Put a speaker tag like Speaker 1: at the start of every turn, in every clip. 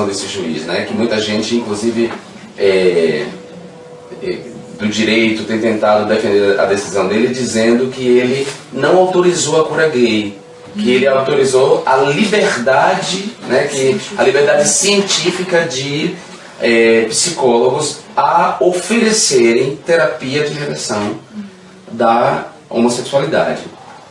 Speaker 1: decisão desse juiz, né? Que muita gente, inclusive do direito, tem tentado defender a decisão dele, dizendo que ele não autorizou a cura gay, que ele autorizou a liberdade, né? Que a liberdade científica de psicólogos a oferecerem terapia de reversão da homossexualidade.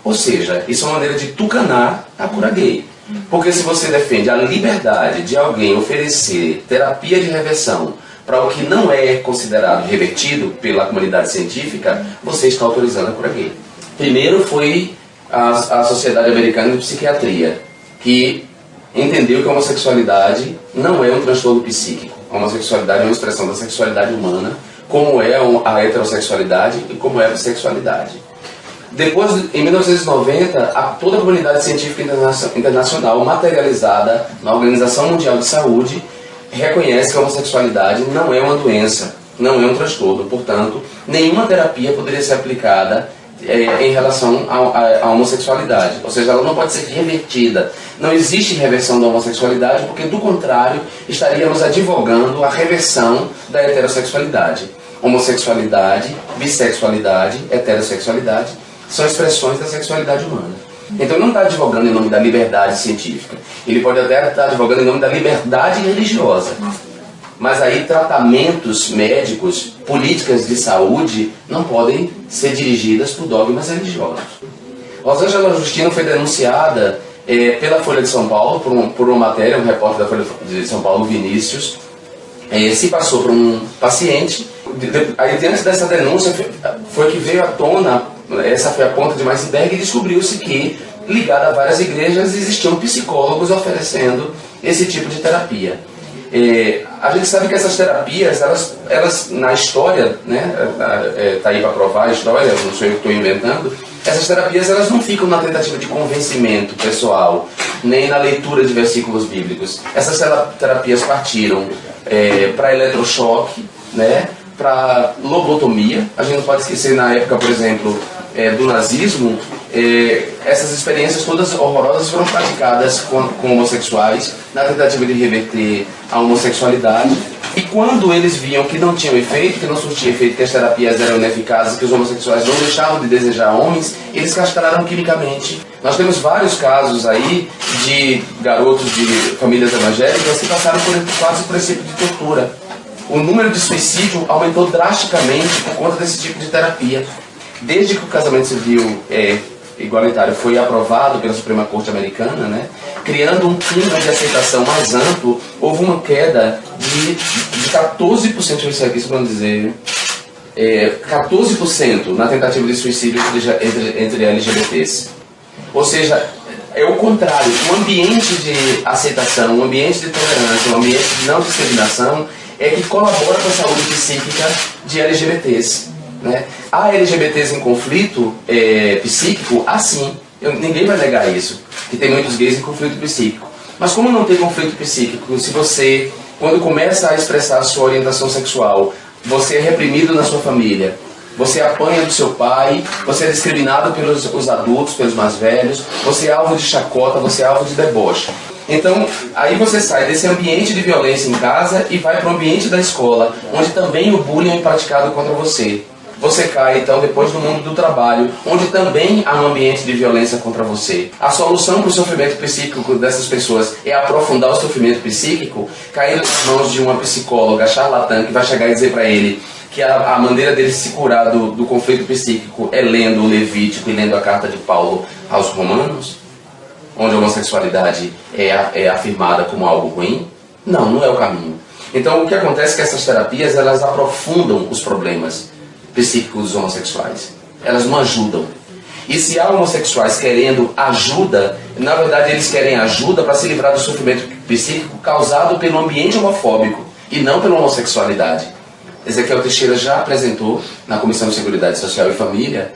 Speaker 1: Ou seja, isso é uma maneira de tucanar a cura gay. Porque se você defende a liberdade de alguém oferecer terapia de reversão para o que não é considerado revertido pela comunidade científica, você está autorizando a cura gay. Primeiro foi a Sociedade Americana de Psiquiatria, que entendeu que a homossexualidade não é um transtorno psíquico. A homossexualidade é uma expressão da sexualidade humana, como é a heterossexualidade e como é a bissexualidade. Depois, em 1990, toda a comunidade científica internacional, materializada na Organização Mundial de Saúde, reconhece que a homossexualidade não é uma doença, não é um transtorno. Portanto, nenhuma terapia poderia ser aplicada em relação à homossexualidade. Ou seja, ela não pode ser revertida. Não existe reversão da homossexualidade, porque, do contrário, estaríamos advogando a reversão da heterossexualidade. Homossexualidade, bissexualidade, heterossexualidade são expressões da sexualidade humana. Então, ele não está advogando em nome da liberdade científica. Ele pode até estar advogando em nome da liberdade religiosa. Mas aí tratamentos médicos, políticas de saúde, não podem ser dirigidas por dogmas religiosos. Rosângela Justino foi denunciada pela Folha de São Paulo, por uma matéria, um repórter da Folha de São Paulo, Vinícius, se passou por um paciente. Aí, diante dessa denúncia, foi que veio à tona, essa foi a ponta de um iceberg, e descobriu-se que, ligado a várias igrejas, existiam psicólogos oferecendo esse tipo de terapia. A gente sabe que essas terapias, elas na história, né, tá aí para provar a história, não sou eu que estou inventando, essas terapias elas não ficam na tentativa de convencimento pessoal, nem na leitura de versículos bíblicos. Essas terapias partiram para eletrochoque, né, para lobotomia. A gente não pode esquecer, na época, por exemplo, do nazismo, essas experiências todas horrorosas foram praticadas com homossexuais na tentativa de reverter a homossexualidade. E quando eles viam que não tinham efeito, que não surtia efeito, que as terapias eram ineficazes, que os homossexuais não deixavam de desejar homens, eles castraram quimicamente. Nós temos vários casos aí de garotos de famílias evangélicas que passaram quase por esse tipo de tortura. O número de suicídio aumentou drasticamente por conta desse tipo de terapia. Desde que o casamento civil igualitário foi aprovado pela Suprema Corte Americana, né, criando um clima de aceitação mais amplo, houve uma queda de 14%, deixa eu aqui, vamos dizer, 14% na tentativa de suicídio entre LGBTs. Ou seja, é o contrário. Um ambiente de aceitação, um ambiente de tolerância, um ambiente de não discriminação é que colabora com a saúde psíquica de LGBTs. Né? Há LGBTs em conflito psíquico? Sim. Ninguém vai negar isso, que tem muitos gays em conflito psíquico. Mas como não tem conflito psíquico, se você, quando começa a expressar a sua orientação sexual, você é reprimido na sua família, você apanha do seu pai, você é discriminado pelos adultos, pelos mais velhos, você é alvo de chacota, você é alvo de deboche. Então, aí você sai desse ambiente de violência em casa e vai para o ambiente da escola, onde também o bullying é praticado contra você. Você cai, então, depois no mundo do trabalho, onde também há um ambiente de violência contra você. A solução para o sofrimento psíquico dessas pessoas é aprofundar o sofrimento psíquico, cair nas mãos de uma psicóloga charlatã que vai chegar e dizer para ele que a maneira dele se curar do conflito psíquico é lendo o Levítico e lendo a carta de Paulo aos Romanos, onde a homossexualidade é afirmada como algo ruim? Não, não é o caminho. Então, o que acontece é que essas terapias, elas aprofundam os problemas psíquicos dos homossexuais. Elas não ajudam. E se há homossexuais querendo ajuda, na verdade eles querem ajuda para se livrar do sofrimento psíquico causado pelo ambiente homofóbico e não pela homossexualidade. Ezequiel Teixeira já apresentou na Comissão de Seguridade Social e Família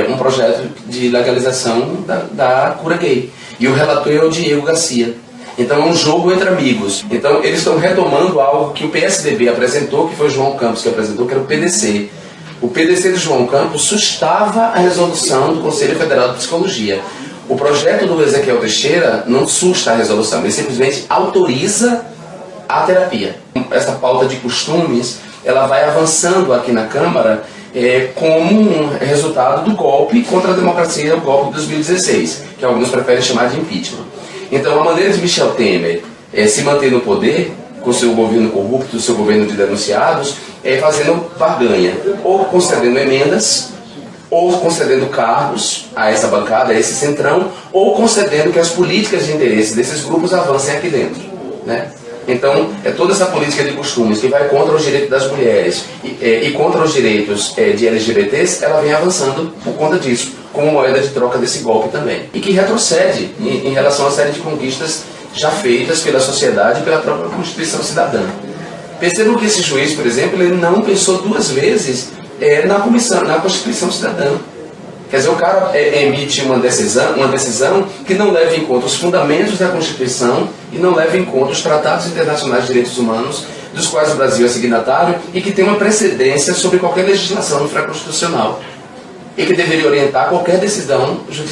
Speaker 1: um projeto de legalização da cura gay. E o relator é o Diego Garcia. Então é um jogo entre amigos. Então eles estão retomando algo que o PSDB apresentou, que foi o João Campos que apresentou, que era o PDC. O PDC de João Campos sustava a resolução do Conselho Federal de Psicologia. O projeto do Ezequiel Teixeira não susta a resolução, ele simplesmente autoriza à terapia. Essa pauta de costumes, ela vai avançando aqui na Câmara como um resultado do golpe contra a democracia, o golpe de 2016, que alguns preferem chamar de impeachment. Então, a maneira de Michel Temer se manter no poder, com seu governo corrupto, seu governo de denunciados, fazendo barganha, ou concedendo emendas, ou concedendo cargos a essa bancada, a esse centrão, ou concedendo que as políticas de interesse desses grupos avancem aqui dentro, né? Então, toda essa política de costumes que vai contra os direitos das mulheres e contra os direitos de LGBTs, ela vem avançando por conta disso, como moeda de troca desse golpe também. E que retrocede em relação à série de conquistas já feitas pela sociedade e pela própria Constituição Cidadã. Percebam que esse juiz, por exemplo, ele não pensou duas vezes na Constituição Cidadã. Quer dizer, o cara emite uma decisão que não leva em conta os fundamentos da Constituição e não leva em conta os tratados internacionais de direitos humanos, dos quais o Brasil é signatário e que tem uma precedência sobre qualquer legislação infraconstitucional e que deveria orientar qualquer decisão judicial.